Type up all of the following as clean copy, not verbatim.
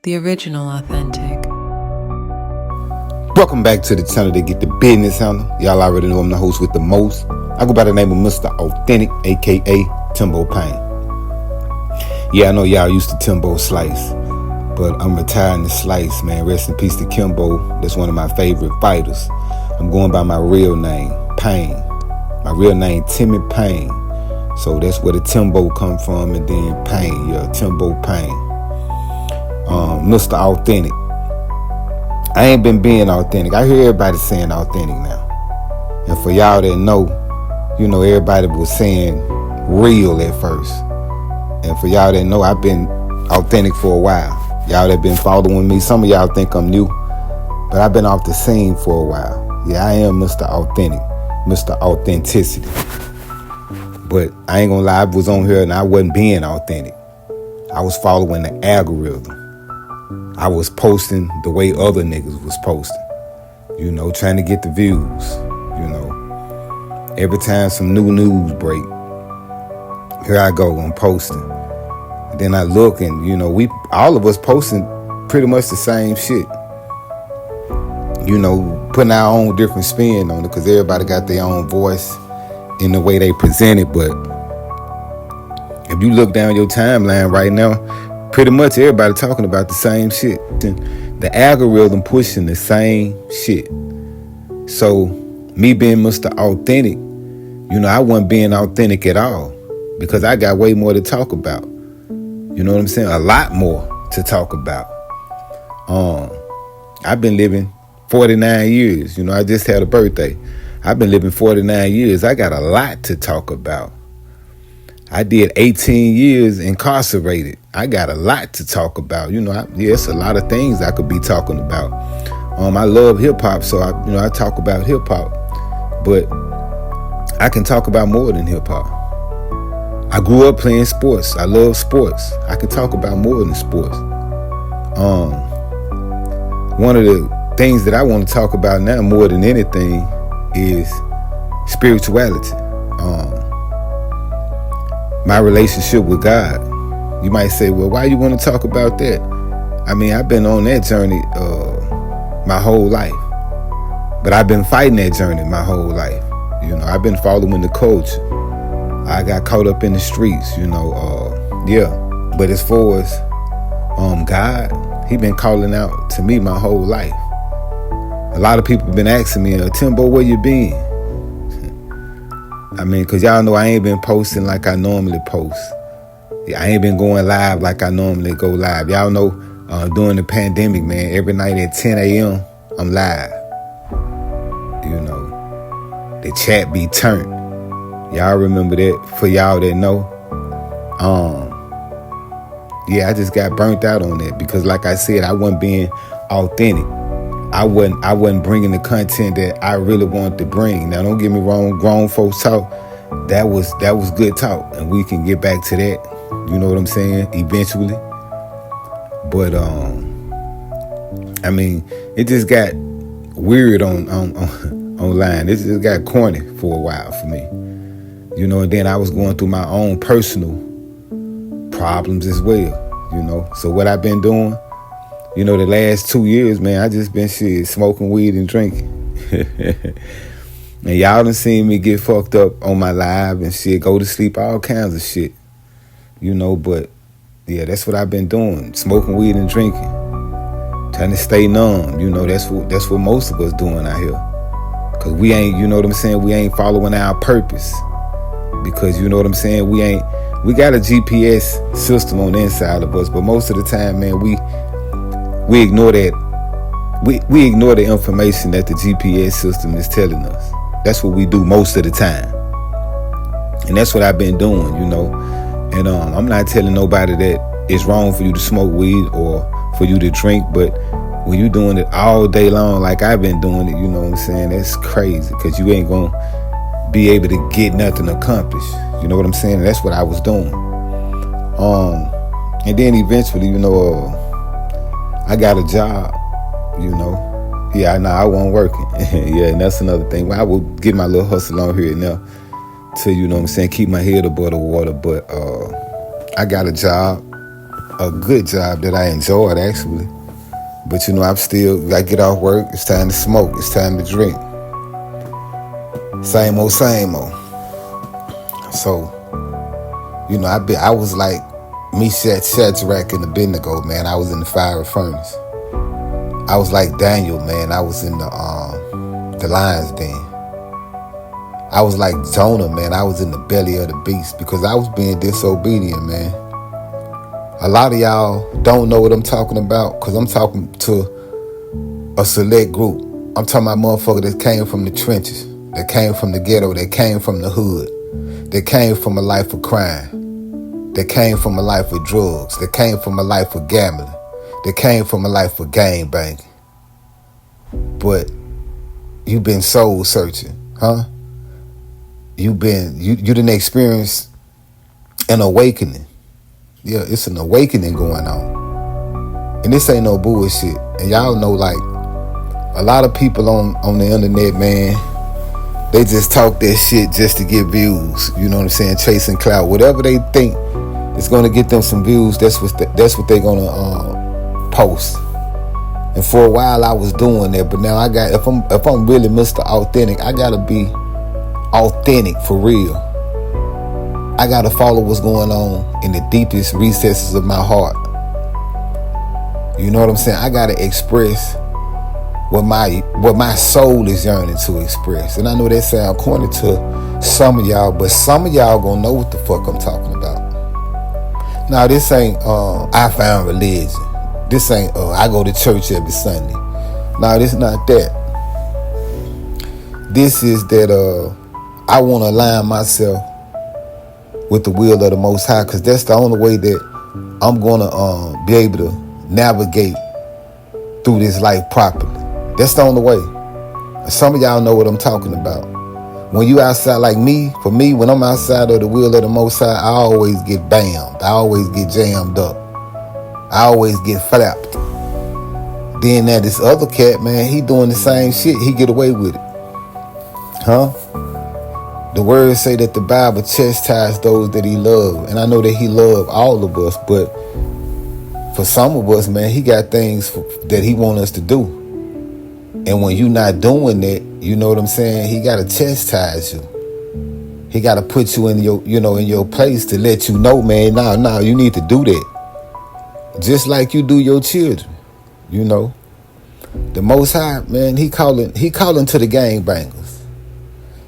the original authentic. Welcome back to the channel to get the business handle. Y'all already know I'm the host with the most. I go by the name of Mr. Authentic, aka Timbo Payne. Yeah, I know y'all used to Timbo Slixe, but I'm retiring to Slixe, man. Rest in peace to Kimbo. That's one of my favorite fighters. I'm going by my real name, Payne. My real name, Timmy Payne. So that's where the Timbo come from, and then Payne, yeah, Timbo Payne. Mr. Authentic. I ain't been being authentic. I hear everybody saying authentic now. And for y'all that know, you know, everybody was saying real at first. And for y'all that know, I've been authentic for a while. Y'all that been following me, some of y'all think I'm new, but I've been off the scene for a while. Yeah, I am Mr. Authentic, Mr. Authenticity. But I ain't gonna lie, I was on here and I wasn't being authentic. I was following the algorithm. I was posting the way other niggas was posting. You know, trying to get the views. You know, every time some new news break, here I go, I'm posting. And then I look and, you know, all of us posting pretty much the same shit. You know, putting our own different spin on it because everybody got their own voice in the way they present it. But if you look down your timeline right now, pretty much everybody talking about the same shit. The algorithm pushing the same shit. So me being Mr. Authentic, you know, I wasn't being authentic at all because I got way more to talk about. You know what I'm saying? A lot more to talk about. I've been living 49 years. You know, I just had a birthday. I've been living 49 years. I got a lot to talk about. I did 18 years incarcerated. I got a lot to talk about. You know, it's a lot of things I could be talking about. I love hip hop, so I talk about hip hop, but I can talk about more than hip hop. I grew up playing sports. I love sports. I can talk about more than sports. One of the things that I want to talk about now more than anything is spirituality. My relationship with God. You might say, well, why you want to talk about that? I mean, I've been on that journey my whole life. But I've been fighting that journey my whole life. You know, I've been following the culture. I got caught up in the streets, you know. But as far as God, he been calling out to me my whole life. A lot of people have been asking me, Timbo, where you been? I mean, because y'all know I ain't been posting like I normally post. I ain't been going live like I normally go live. Y'all know during the pandemic, man, every night at 10 a.m., I'm live. You know, the chat be turned. Y'all remember that for y'all that know. Yeah, I just got burnt out on that because like I said, I wasn't being authentic. I wasn't bringing the content that I really wanted to bring. Now, don't get me wrong, grown folks talk. That was good talk, and we can get back to that. You know what I'm saying? Eventually. But I mean, it just got weird on online. It just got corny for a while for me. You know, and then I was going through my own personal problems as well. You know, so what I've been doing. You know, the last 2 years, man, I just been smoking weed and drinking. And y'all done seen me get fucked up on my live and shit, go to sleep, all kinds of shit. You know, but yeah, that's what I've been doing. Smoking weed and drinking. Trying to stay numb. You know, that's what most of us doing out here. Cause we ain't, you know what I'm saying, we ain't following our purpose. Because you know what I'm saying, we got a GPS system on the inside of us, but most of the time, man, we ignore that. We ignore the information that the GPS system is telling us. That's what we do most of the time. And that's what I've been doing, you know. And I'm not telling nobody that it's wrong for you to smoke weed or for you to drink, but when you doing it all day long like I've been doing it, you know what I'm saying, that's crazy because you ain't going to be able to get nothing accomplished. You know what I'm saying? And that's what I was doing. And then eventually, you know, I got a job, you know. Yeah, I wasn't working. Yeah, and that's another thing. Well, I would get my little hustle on here and now to, you know what I'm saying, keep my head above the water. But I got a job. a good job that I enjoyed actually. But I get off work, it's time to smoke, it's time to drink. Same old, same old. So, I was like Shadrach and Abednego, man. I was in the fiery furnace. I was like Daniel, man. I was in the lion's den. I was like Jonah, man. I was in the belly of the beast because I was being disobedient, man. A lot of y'all don't know what I'm talking about because I'm talking to a select group. I'm talking about motherfuckers that came from the trenches, that came from the ghetto, that came from the hood, that came from a life of crime, that came from a life of drugs, that came from a life of gambling, that came from a life of gang banging. But you've been soul searching, huh? You didn't experience an awakening. Yeah, it's an awakening going on. And this ain't no bullshit. And y'all know, like, a lot of people on the internet, man, they just talk that shit just to get views. You know what I'm saying? Chasing clout. Whatever they think is going to get them some views, that's what they're going to post. And for a while I was doing that, but now if I'm really Mr. Authentic, I got to be authentic for real. I gotta follow what's going on in the deepest recesses of my heart. You know what I'm saying? I gotta express what my soul is yearning to express. And I know that sound corny to some of y'all, but some of y'all gonna know what the fuck I'm talking about. Now this ain't I found religion. This ain't I go to church every Sunday. No, this is not that. This is that I want to align myself with the will of the Most High, because that's the only way that I'm going to be able to navigate through this life properly. That's the only way. Some of y'all know what I'm talking about. When you outside, like me, for me, when I'm outside of the will of the Most High, I always get bammed. I always get jammed up. I always get flapped. Then that this other cat, man, he doing the same shit. He get away with it. Huh? The words say that the Bible chastises those that he loves. And I know that he loves all of us, but for some of us, man, he got things that he wants us to do. And when you're not doing that, you know what I'm saying? He got to chastise you. He got to put you in your place to let you know, man, no, you need to do that. Just like you do your children, you know. The Most High, man, he calling to the gangbangers.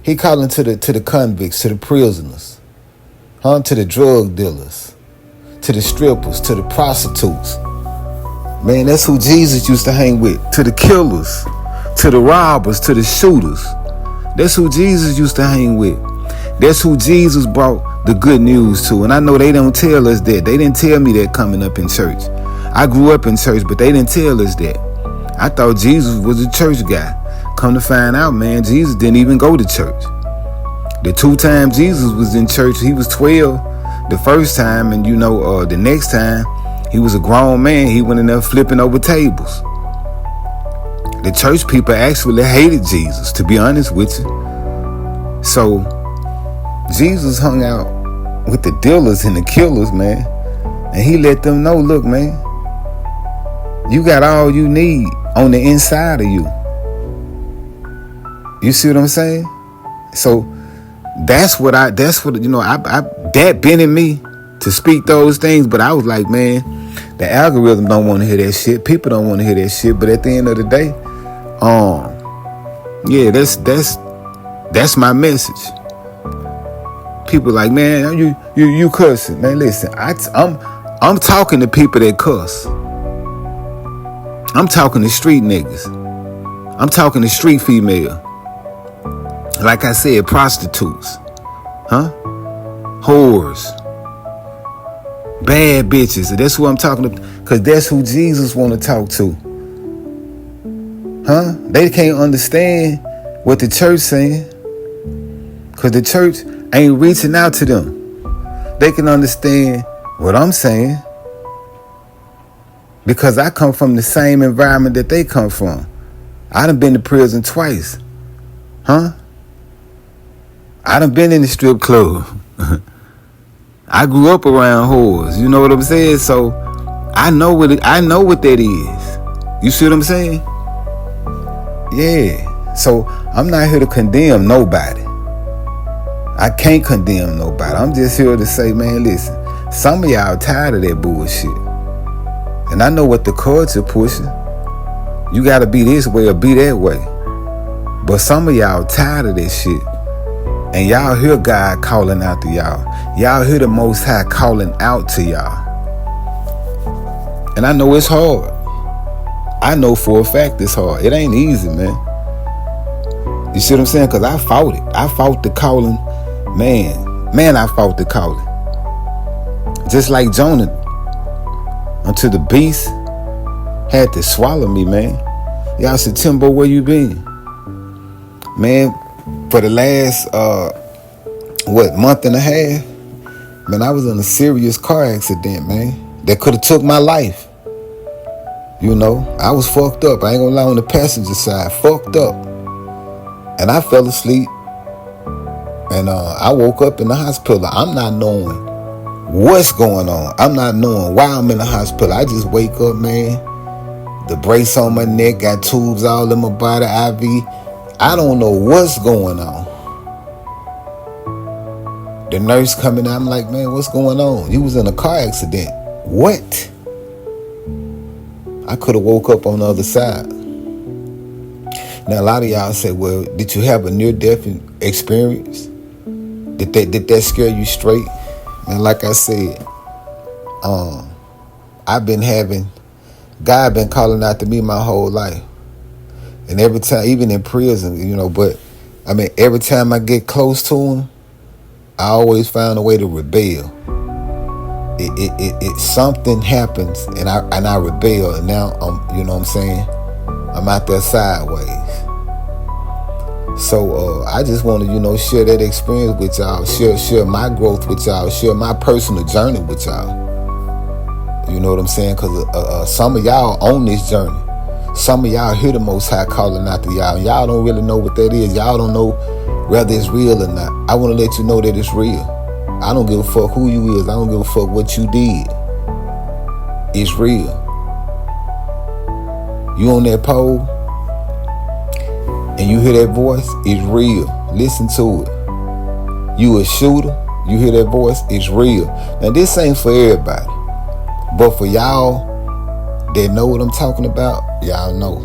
He calling to the convicts, to the prisoners, to the drug dealers, to the strippers, to the prostitutes. Man, that's who Jesus used to hang with. To the killers, to the robbers, to the shooters. That's who Jesus used to hang with. That's who Jesus brought the good news to. And I know they don't tell us that. They didn't tell me that coming up in church. I grew up in church, but they didn't tell us that. I thought Jesus was a church guy. Come to find out, man, Jesus didn't even go to church. The 2 times Jesus was in church, he was 12 the first time, and the next time he was a grown man. He went in there flipping over tables. The church people actually hated Jesus, to be honest with you. So Jesus hung out with the dealers and the killers, man, and he let them know, look, man, you got all you need on the inside of you. You see what I'm saying? So that been in me to speak those things. But I was like, man, the algorithm don't want to hear that shit. People don't want to hear that shit. But at the end of the day, yeah, that's my message. People like, man, you cussing, man. Listen, I'm talking to people that cuss. I'm talking to street niggas. I'm talking to street female. Like I said, prostitutes, whores, bad bitches. That's who I'm talking to, because that's who Jesus want to talk to. They can't understand what the church saying, because the church ain't reaching out to them. They can understand what I'm saying because I come from the same environment that they come from. I done been to prison twice. I done been in the strip club. I grew up around whores. You know what I'm saying? So I know what that is. You see what I'm saying? Yeah. So I'm not here to condemn nobody. I can't condemn nobody. I'm just here to say, man, listen, some of y'all tired of that bullshit. And I know what the culture pushing. You gotta be this way or be that way. But some of y'all tired of this shit. And y'all hear God calling out to y'all. Y'all hear the Most High calling out to y'all. And I know it's hard. I know for a fact it's hard. It ain't easy, man. You see what I'm saying? Because I fought it. I fought the calling. Man, I fought the calling. Just like Jonah, until the beast had to swallow me, man. Y'all said, Timbo, where you been? Man, for the last, month and a half, man, I was in a serious car accident, man, that could have took my life. You know, I was fucked up. I ain't gonna lie, on the passenger side, fucked up. And I fell asleep. And I woke up in the hospital. I'm not knowing what's going on. I'm not knowing why I'm in the hospital. I just wake up, man. The brace on my neck, got tubes all in my body, IV. I don't know what's going on. The nurse coming out, I'm like, man, what's going on? You was in a car accident. What? I could have woke up on the other side. Now, a lot of y'all say, well, did you have a near-death experience? Did that scare you straight? And like I said, I've been having, God been calling out to me my whole life. And every time, even in prison, you know, but I mean, every time I get close to him, I always find a way to rebel. It something happens and I rebel, and now I'm, you know what I'm saying, I'm out there sideways. So I just want to, you know, share that experience with y'all, share my growth with y'all, share my personal journey with y'all. You know what I'm saying? Because some of y'all on this journey. Some of y'all hear the Most High calling out to y'all. Y'all don't really know what that is. Y'all don't know whether it's real or not. I want to let you know that it's real. I don't give a fuck who you is. I don't give a fuck what you did. It's real. You on that pole and you hear that voice, it's real. Listen to it. You a shooter, you hear that voice, it's real. Now this ain't for everybody. But for y'all that know what I'm talking about, y'all know.